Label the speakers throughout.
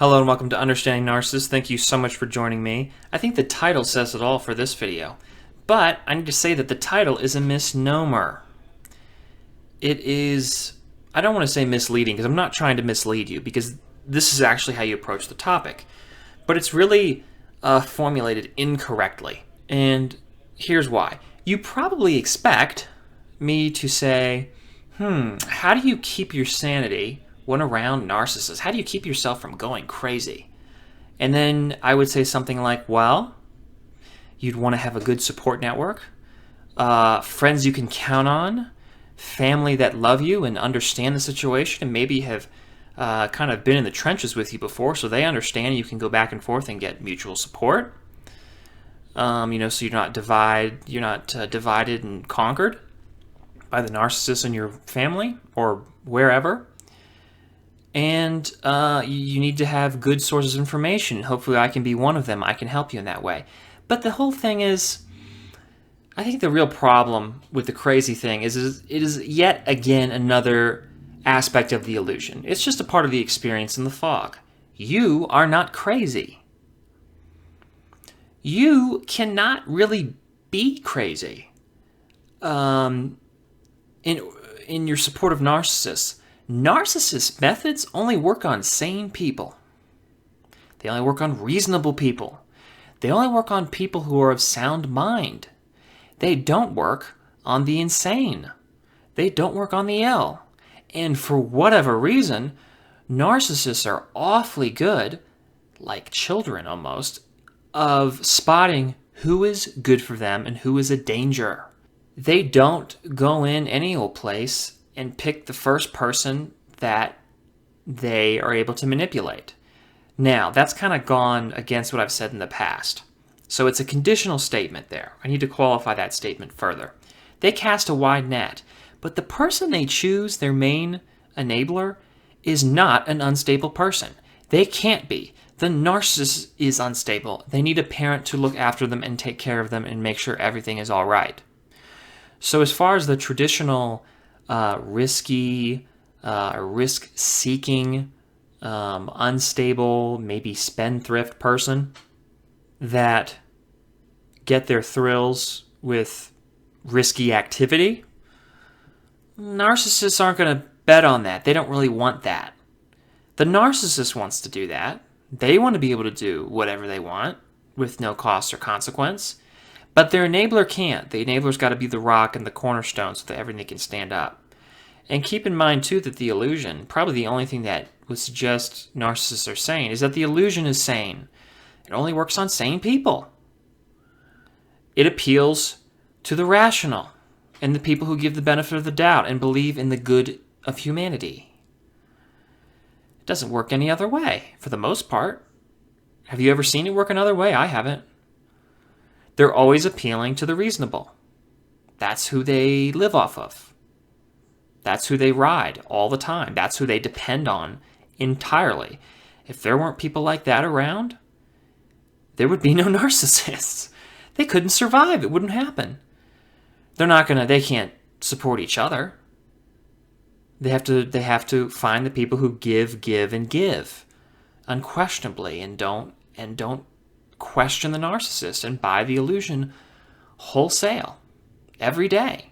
Speaker 1: Hello and welcome to Understanding Narcissists. Thank you so much for joining me. I think the title says it all for this video. But I need to say that the title is a misnomer. It is, I don't want to say misleading because I'm not trying to mislead you because this is actually how you approach the topic. But it's really formulated incorrectly. And here's why. You probably expect me to say, how do you keep your sanity when around narcissists? How do you keep yourself from going crazy? And then I would say something like, well, you'd want to have a good support network, friends you can count on, family that love you and understand the situation and maybe have kind of been in the trenches with you before, so they understand you can go back and forth and get mutual support. So you're not divided and conquered by the narcissist in your family or wherever. And you need to have good sources of information. Hopefully I can be one of them. I can help you in that way. But the whole thing is, I think the real problem with the crazy thing is it is yet again another aspect of the illusion. It's just a part of the experience in the fog. You are not crazy. You cannot really be crazy in your support of narcissists. Narcissist methods only work on sane people. They only work on reasonable people. They only work on people who are of sound mind. They don't work on the insane. They don't work on the ill. And for whatever reason, narcissists are awfully good, like children almost, of spotting who is good for them and who is a danger. They don't go in any old place and pick the first person that they are able to manipulate. Now, that's kind of gone against what I've said in the past. So it's a conditional statement there. I need to qualify that statement further. They cast a wide net, but the person they choose, their main enabler, is not an unstable person. They can't be. The narcissist is unstable. They need a parent to look after them and take care of them and make sure everything is all right. So as far as the traditional risky, risk-seeking, unstable, maybe spendthrift person that get their thrills with risky activity, narcissists aren't going to bet on that. They don't really want that. The narcissist wants to do that. They want to be able to do whatever they want with no cost or consequence. But their enabler can't. The enabler's got to be the rock and the cornerstone so that everything can stand up. And keep in mind, too, that the illusion, probably the only thing that would suggest narcissists are sane, is that the illusion is sane. It only works on sane people. It appeals to the rational and the people who give the benefit of the doubt and believe in the good of humanity. It doesn't work any other way, for the most part. Have you ever seen it work another way? I haven't. They're always appealing to the reasonable. That's who they live off of. That's who they ride all the time. That's who they depend on entirely. If there weren't people like that around, there would be no narcissists. They couldn't survive. It wouldn't happen. They can't support each other. They have to find the people who give, and give unquestionably and don't question the narcissist and buy the illusion wholesale every day.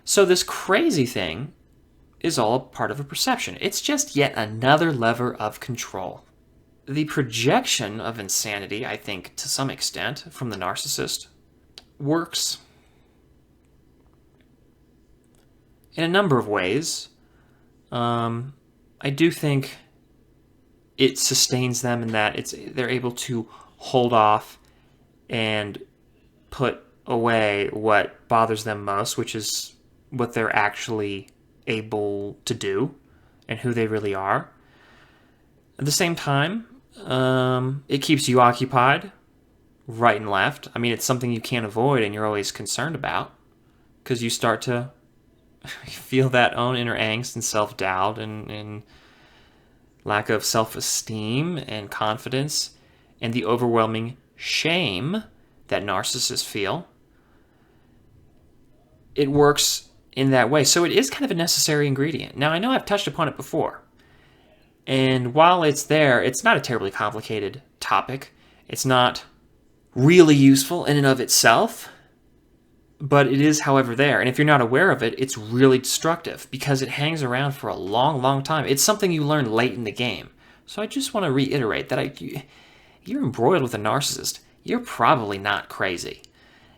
Speaker 1: So this crazy thing is all part of a perception. It's just yet another lever of control. The projection of insanity, I think, to some extent, from the narcissist, works in a number of ways. I do think it sustains them in that they're able to hold off and put away what bothers them most, which is what they're actually able to do and who they really are. At the same time, it keeps you occupied right and left. I mean, it's something you can't avoid and you're always concerned about because you start to feel that own inner angst and self-doubt and lack of self-esteem and confidence and the overwhelming shame that narcissists feel. It works in that way. So it is kind of a necessary ingredient. Now, I know I've touched upon it before. And while it's there, it's not a terribly complicated topic. It's not really useful in and of itself, but it is, however, there. And if you're not aware of it, it's really destructive because it hangs around for a long, long time. It's something you learn late in the game. So I just want to reiterate that you're embroiled with a narcissist. You're probably not crazy.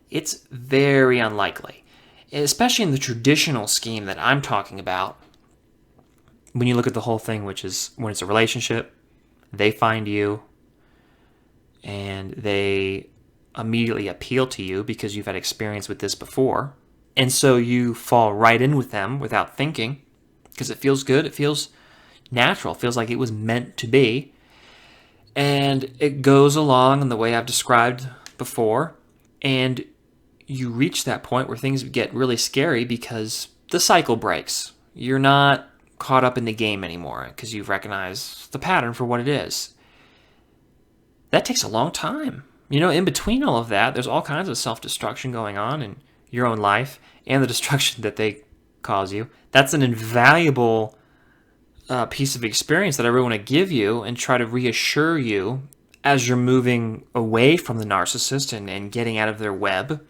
Speaker 1: It's very unlikely, especially in the traditional scheme that I'm talking about. When you look at the whole thing, which is when it's a relationship, they find you and they immediately appeal to you because you've had experience with this before. And so you fall right in with them without thinking because it feels good. It feels natural. It feels like it was meant to be. And it goes along in the way I've described before. And you reach that point where things get really scary because the cycle breaks. You're not caught up in the game anymore because you've recognized the pattern for what it is. That takes a long time. In between all of that, there's all kinds of self-destruction going on in your own life and the destruction that they cause you. That's an invaluable piece of experience that I really want to give you and try to reassure you as you're moving away from the narcissist and getting out of their web.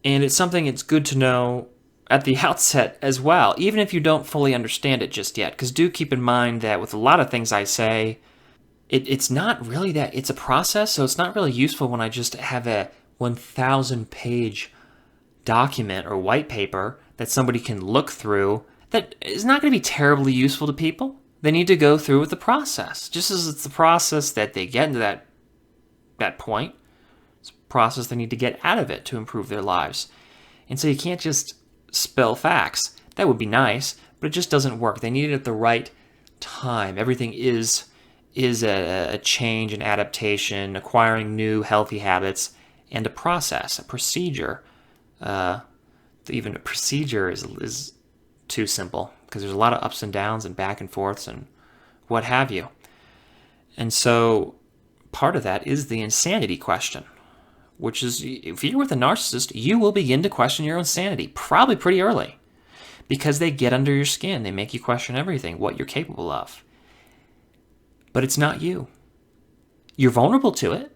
Speaker 1: And it's something it's good to know at the outset as well, even if you don't fully understand it just yet. Because do keep in mind that with a lot of things I say, it's not really that. It's a process, so it's not really useful when I just have a 1,000-page document or white paper that somebody can look through that is not going to be terribly useful to people. They need to go through with the process. Just as it's the process that they get into that point, it's a process they need to get out of it to improve their lives. And so you can't just spill facts. That would be nice, but it just doesn't work. They need it at the right time. Everything is a change, an adaptation, acquiring new healthy habits, and a process, a procedure. Even a procedure is too simple because there's a lot of ups and downs and back and forths and what have you. And so part of that is the insanity question, which is if you're with a narcissist, you will begin to question your own sanity probably pretty early because they get under your skin. They make you question everything, what you're capable of. But it's not you. You're vulnerable to it.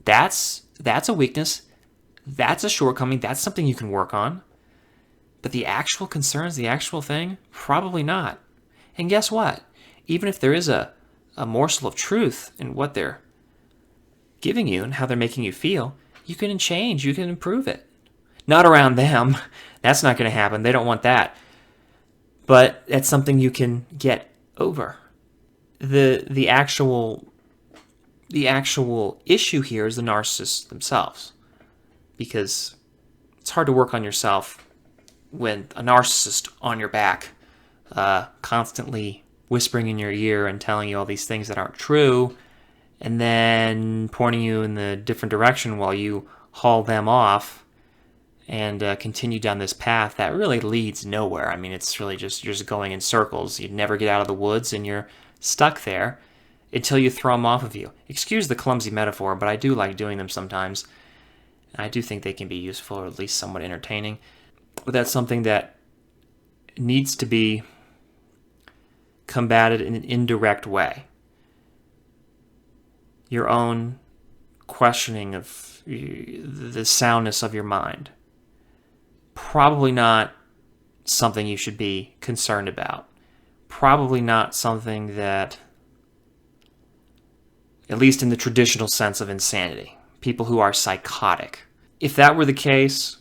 Speaker 1: That's a weakness. That's a shortcoming. That's something you can work on. But the actual concerns, the actual thing, probably not. And guess what? Even if there is a morsel of truth in what they're giving you and how they're making you feel, you can change. You can improve it. Not around them. That's not going to happen. They don't want that. But that's something you can get over. The actual issue here is the narcissists themselves, because it's hard to work on yourself when a narcissist on your back, constantly whispering in your ear and telling you all these things that aren't true, and then pointing you in the different direction while you haul them off and continue down this path that really leads nowhere. I mean, it's really just you're just going in circles. You never get out of the woods, and you're stuck there until you throw them off of you. Excuse the clumsy metaphor, but I do like doing them sometimes. I do think they can be useful, or at least somewhat entertaining. But that's something that needs to be combated in an indirect way. Your own questioning of the soundness of your mind. Probably not something you should be concerned about. Probably not something that, at least in the traditional sense of insanity, people who are psychotic. If that were the case,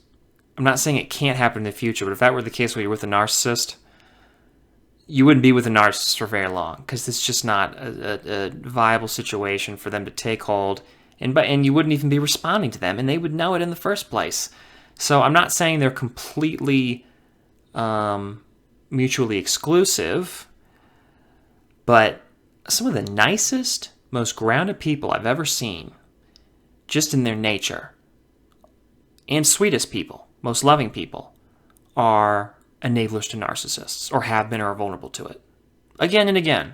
Speaker 1: I'm not saying it can't happen in the future, but if that were the case where you're with a narcissist, you wouldn't be with a narcissist for very long, because it's just not a viable situation for them to take hold, and you wouldn't even be responding to them, and they would know it in the first place. So I'm not saying they're completely mutually exclusive, but some of the nicest, most grounded people I've ever seen, just in their nature, and sweetest people, most loving people, are enablers to narcissists, or have been, or are vulnerable to it. Again and again,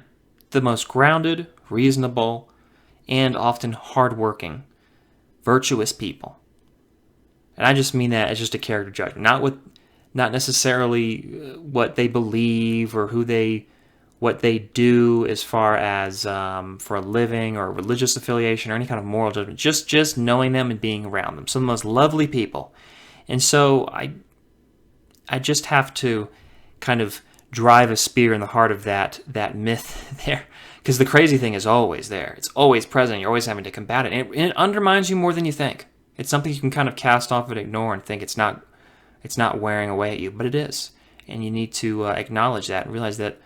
Speaker 1: the most grounded, reasonable, and often hardworking, virtuous people. And I just mean that as just a character judgment, not necessarily what they believe or who they what they do as far as for a living or religious affiliation or any kind of moral judgment. Just knowing them and being around them. Some of the most lovely people. And so I just have to kind of drive a spear in the heart of that myth there. Because the crazy thing is always there. It's always present. You're always having to combat it. And it undermines you more than you think. It's something you can kind of cast off and ignore and think it's not wearing away at you. But it is. And you need to acknowledge that and realize that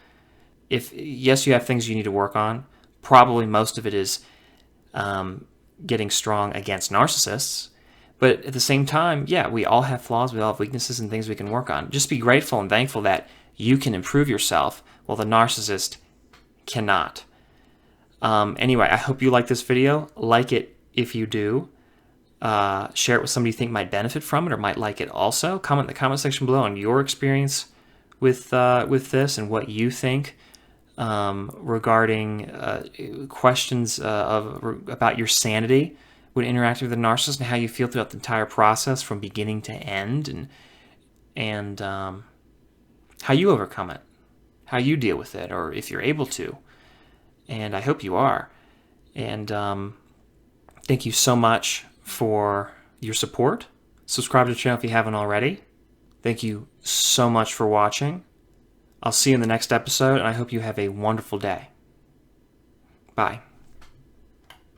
Speaker 1: yes, you have things you need to work on. Probably most of it is getting strong against narcissists. But at the same time, yeah, we all have flaws. We all have weaknesses and things we can work on. Just be grateful and thankful that you can improve yourself while the narcissist cannot. Anyway, I hope you like this video. Like it if you do. Share it with somebody you think might benefit from it or might like it also. Comment in the comment section below on your experience with this and what you think regarding questions about your sanity when interacting with a narcissist and how you feel throughout the entire process from beginning to end, and how you overcome it, how you deal with it, or if you're able to. And I hope you are. And thank you so much for your support. Subscribe to the channel if you haven't already. Thank you so much for watching. I'll see you in the next episode, and I hope you have a wonderful day. Bye.